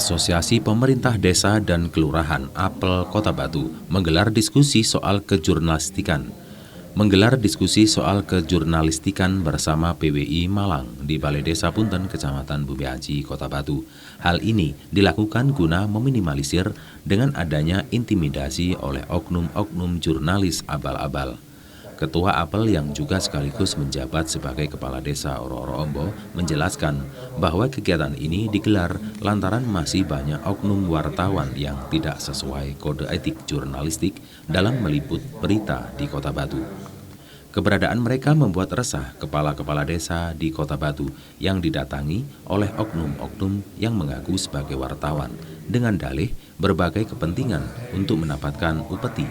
Asosiasi Pemerintah Desa dan Kelurahan Apel Kota Batu menggelar diskusi soal kejurnalistikan. Bersama PWI Malang di Balai Desa Punten, Kecamatan Bumi Aji, Kota Batu. Hal ini dilakukan guna meminimalisir dengan adanya intimidasi oleh oknum-oknum jurnalis abal-abal. Ketua Apel yang juga sekaligus menjabat sebagai Kepala Desa Oro-Oro Ombo menjelaskan bahwa kegiatan ini digelar lantaran masih banyak oknum wartawan yang tidak sesuai kode etik jurnalistik dalam meliput berita di Kota Batu. Keberadaan mereka membuat resah kepala-kepala desa di Kota Batu yang didatangi oleh oknum-oknum yang mengaku sebagai wartawan dengan dalih berbagai kepentingan untuk mendapatkan upeti.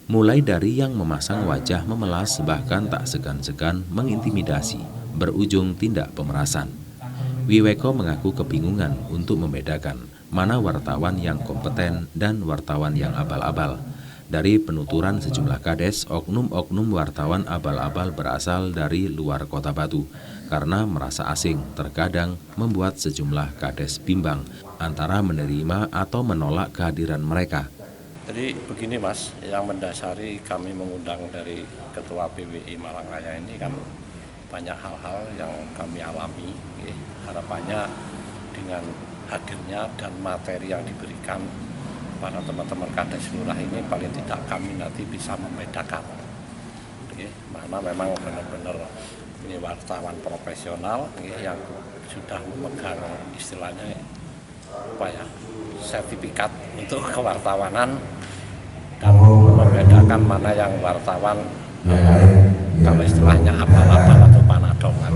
Mulai dari yang memasang wajah memelas bahkan tak segan-segan mengintimidasi, berujung tindak pemerasan. Wiweko mengaku kebingungan untuk membedakan mana wartawan yang kompeten dan wartawan yang abal-abal. Dari penuturan sejumlah kades, oknum-oknum wartawan abal-abal berasal dari luar Kota Batu karena merasa asing, terkadang membuat sejumlah kades bimbang antara menerima atau menolak kehadiran mereka. Jadi begini Mas, yang mendasari kami mengundang dari Ketua PWI Malang Raya ini kan banyak hal-hal yang kami alami. Harapannya dengan hadirnya dan materi yang diberikan para teman-teman Kades Lurah ini paling tidak kami nanti bisa membedakan mana memang benar-benar ini wartawan profesional yang sudah memegang istilahnya sertifikat untuk kewartawanan dan membedakan mana yang wartawan kalau istilahnya abal-abal atau panadongan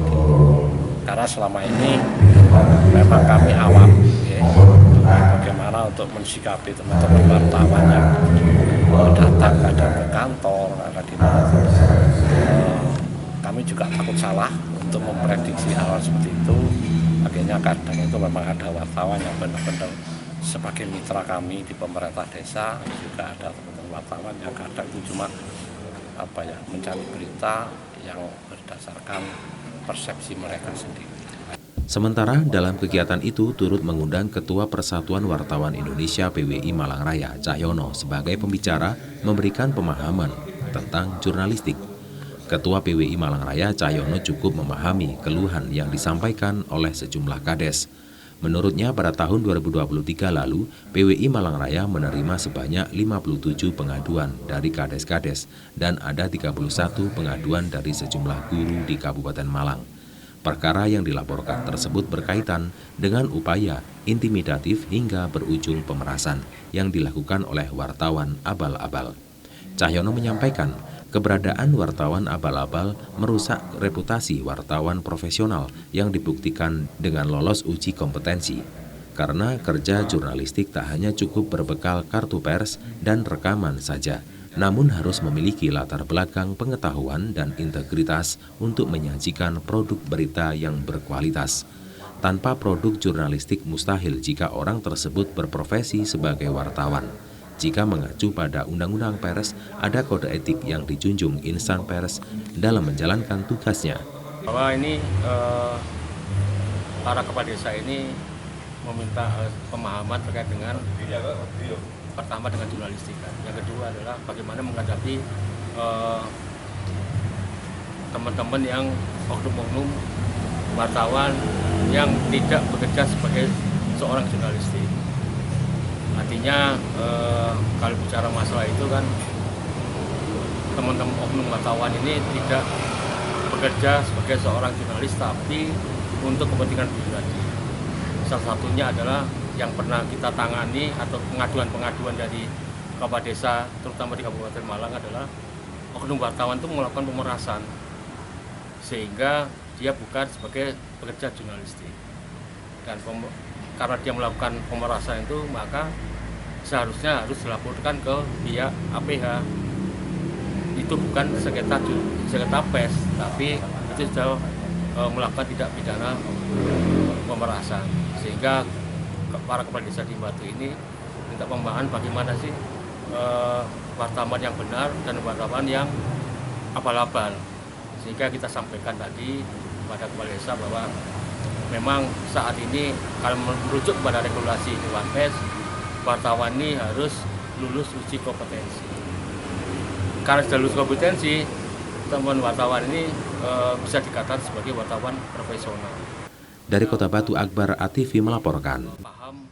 karena selama ini memang kami awam bagaimana untuk mensikapi teman-teman wartawan yang datang kadang ke kantor kadang di mana kami juga takut salah untuk memprediksi hal seperti itu. Akhirnya kadang itu memang ada wartawan yang benar-benar sebagai mitra kami di pemerintah desa, juga ada teman-teman wartawan yang kadang itu cuma mencari berita yang berdasarkan persepsi mereka sendiri. Sementara dalam kegiatan itu turut mengundang Ketua Persatuan Wartawan Indonesia PWI Malang Raya, Cahyono, sebagai pembicara memberikan pemahaman tentang jurnalistik. Ketua PWI Malang Raya Cahyono cukup memahami keluhan yang disampaikan oleh sejumlah kades. Menurutnya pada tahun 2023 lalu, PWI Malang Raya menerima sebanyak 57 pengaduan dari kades-kades dan ada 31 pengaduan dari sejumlah guru di Kabupaten Malang. Perkara yang dilaporkan tersebut berkaitan dengan upaya intimidatif hingga berujung pemerasan yang dilakukan oleh wartawan abal-abal. Cahyono menyampaikan, keberadaan wartawan abal-abal merusak reputasi wartawan profesional yang dibuktikan dengan lolos uji kompetensi. Karena kerja jurnalistik tak hanya cukup berbekal kartu pers dan rekaman saja, namun harus memiliki latar belakang pengetahuan dan integritas untuk menyajikan produk berita yang berkualitas. Tanpa produk jurnalistik mustahil jika orang tersebut berprofesi sebagai wartawan. Jika mengacu pada Undang-Undang Pers, ada kode etik yang dijunjung insan pers dalam menjalankan tugasnya. Bahwa ini para kepala desa ini meminta pemahaman terkait dengan pertama dengan jurnalistika. Yang kedua adalah bagaimana menghadapi teman-teman yang oknum-oknum wartawan yang tidak bekerja sebagai seorang jurnalistik. Artinya kalau bicara masalah itu kan teman-teman oknum wartawan ini tidak bekerja sebagai seorang jurnalis tapi untuk kepentingan pribadi. Salah satunya adalah yang pernah kita tangani atau pengaduan-pengaduan dari kepala desa terutama di Kabupaten Malang adalah oknum wartawan itu melakukan pemerasan sehingga dia bukan sebagai pekerja jurnalistik dan karena dia melakukan pemerasan itu maka seharusnya harus dilaporkan ke pihak APH. Itu bukan sengketa pers, tapi itu sudah melakukan tindak pidana pemerasan. Sehingga para kepala desa di Batu ini minta pembahasan bagaimana sih wartawan yang benar dan wartawan yang abal-abal. Sehingga kita sampaikan tadi pada kepala desa bahwa memang saat ini kalau merujuk pada regulasi Dewan Pers, wartawan ini harus lulus uji kompetensi. Karena sudah lulus kompetensi, teman wartawan ini bisa dikatakan sebagai wartawan profesional. Dari Kota Batu, Akbar ATV melaporkan. Paham